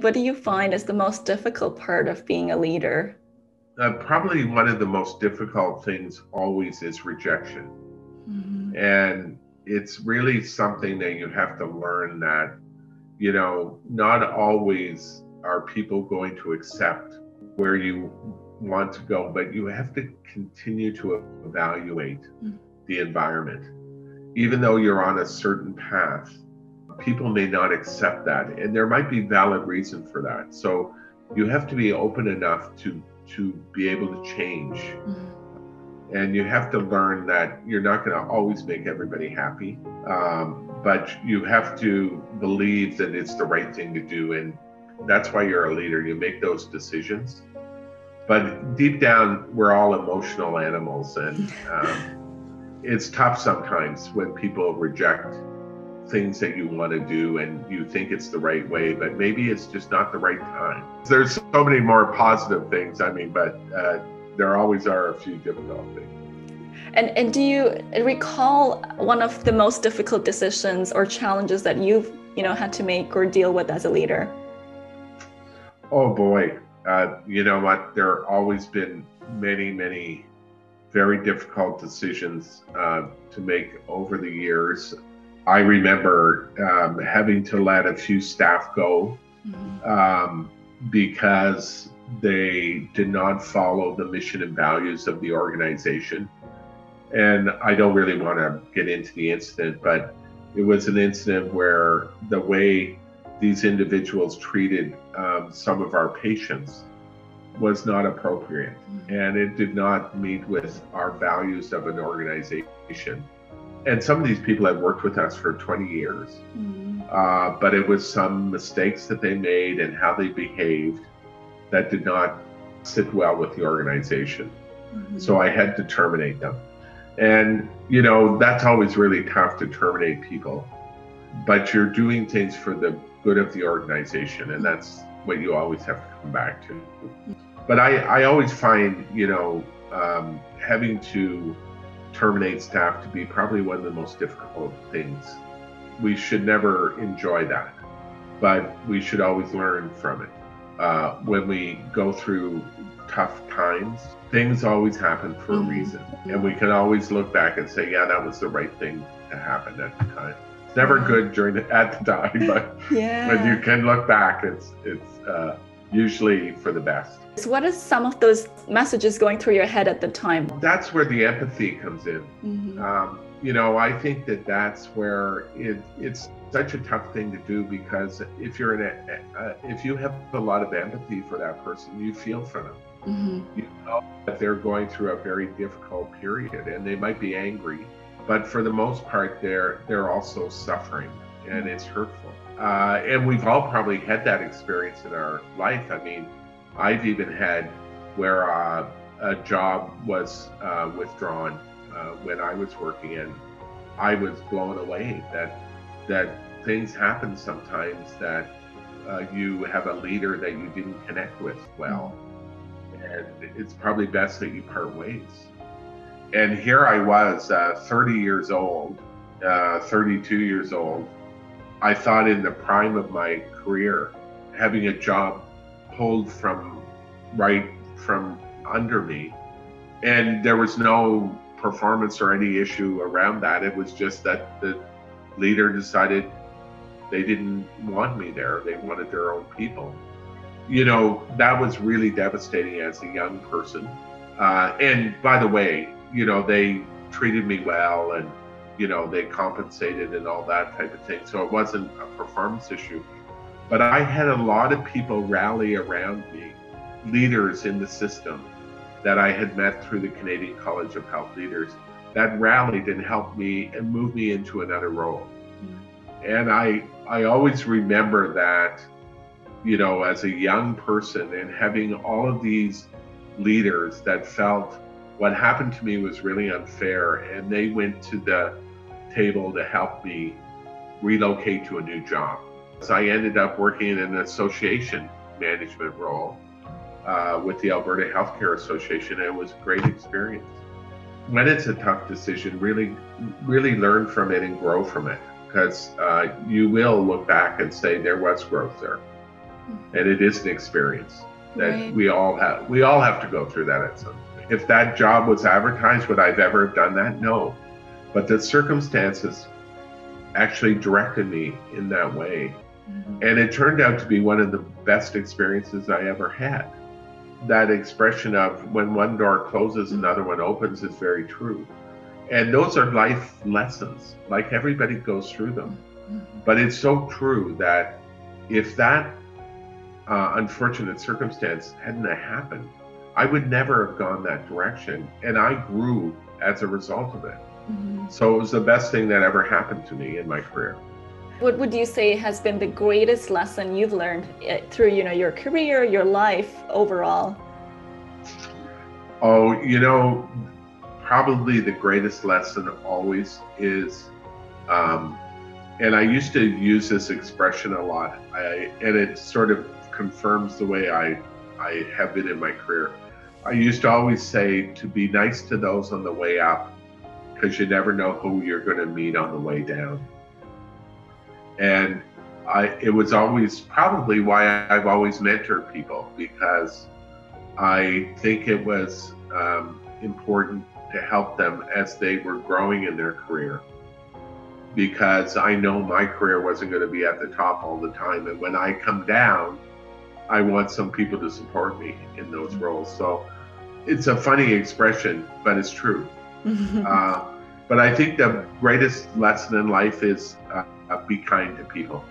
What do you find is the most difficult part of being a leader? Probably one of the most difficult things always is rejection. Mhm. And it's really something that you have to learn that, not always are people going to accept where you want to go, but you have to continue to evaluate the environment. Even though you're on a certain path, people may not accept that, and there might be valid reason for that. So you have to be open enough to be able to change. And you have to learn that you're not going to always make everybody happy, but you have to believe that it's the right thing to do, and that's why you're a leader. You make those decisions, but deep down we're all emotional animals, and it's tough sometimes when people reject things that you want to do and you think it's the right way, but maybe it's just not the right time. There's so many more positive things, but there always are a few difficult things. And do you recall one of the most difficult decisions or challenges that you've had to make or deal with as a leader? Oh boy, you know what? There have always been many very difficult decisions to make over the years. I remember having to let a few staff go because they did not follow the mission and values of the organization. And I don't really want to get into the incident, but it was an incident where the way these individuals treated some of our patients was not appropriate. And it did not meet with our values of an organization. And some of these people had worked with us for 20 years, but it was some mistakes that they made and how they behaved that did not sit well with the organization. So I had to terminate them. And, that's always really tough to terminate people, but you're doing things for the good of the organization, and that's what you always have to come back to. But I always find, having to terminate staff to be probably one of the most difficult things. We should never enjoy that, but we should always learn from it. When we go through tough times, things always happen for a reason. And we can always look back and say, yeah, that was the right thing to happen at the time. It's never good at the time, but when you can look back, it's usually for the best. So what is some of those messages going through your head at the time? That's where the empathy comes in. I think that's where it's such a tough thing to do, because if you have a lot of empathy for that person, you feel for them. You know that they're going through a very difficult period, and they might be angry, but for the most part, they're also suffering, and it's hurtful. And we've all probably had that experience in our life. I've even had where a job was withdrawn when I was working, and I was blown away that things happen sometimes, that you have a leader that you didn't connect with well, and it's probably best that you part ways. And here I was, 30 years old, 32 years old. I thought in the prime of my career, having a job pulled from under me, and there was no performance or any issue around that. It was just that the leader decided they didn't want me there. They wanted their own people. That was really devastating as a young person. And by the way, they treated me well, and they compensated and all that type of thing. So it wasn't a performance issue. But I had a lot of people rally around me, leaders in the system that I had met through the Canadian College of Health Leaders, that rallied and helped me and moved me into another role. And I always remember that, as a young person, and having all of these leaders that felt what happened to me was really unfair, and they went to the table to help me relocate to a new job. So I ended up working in an association management role with the Alberta Healthcare Association, and it was a great experience. When it's a tough decision, really learn from it and grow from it, because you will look back and say there was growth there. And it is an experience that Right. we all have to go through that at some point. If that job was advertised, would I've ever have done that? No. But the circumstances actually directed me in that way. And it turned out to be one of the best experiences I ever had. That expression of when one door closes, another one opens is very true. And those are life lessons, like everybody goes through them. But it's so true that if that unfortunate circumstance hadn't happened, I would never have gone that direction. And I grew as a result of it. So it was the best thing that ever happened to me in my career. What would you say has been the greatest lesson you've learned through, your career, your life overall? Oh, probably the greatest lesson always is, and I used to use this expression a lot, and it sort of confirms the way I have been in my career. I used to always say to be nice to those on the way up, because you never know who you're going to meet on the way down. And it was always probably why I've always mentored people, because I think it was important to help them as they were growing in their career, because I know my career wasn't going to be at the top all the time. And when I come down, I want some people to support me in those roles. So it's a funny expression, but it's true. But I think the greatest lesson in life is be kind to people.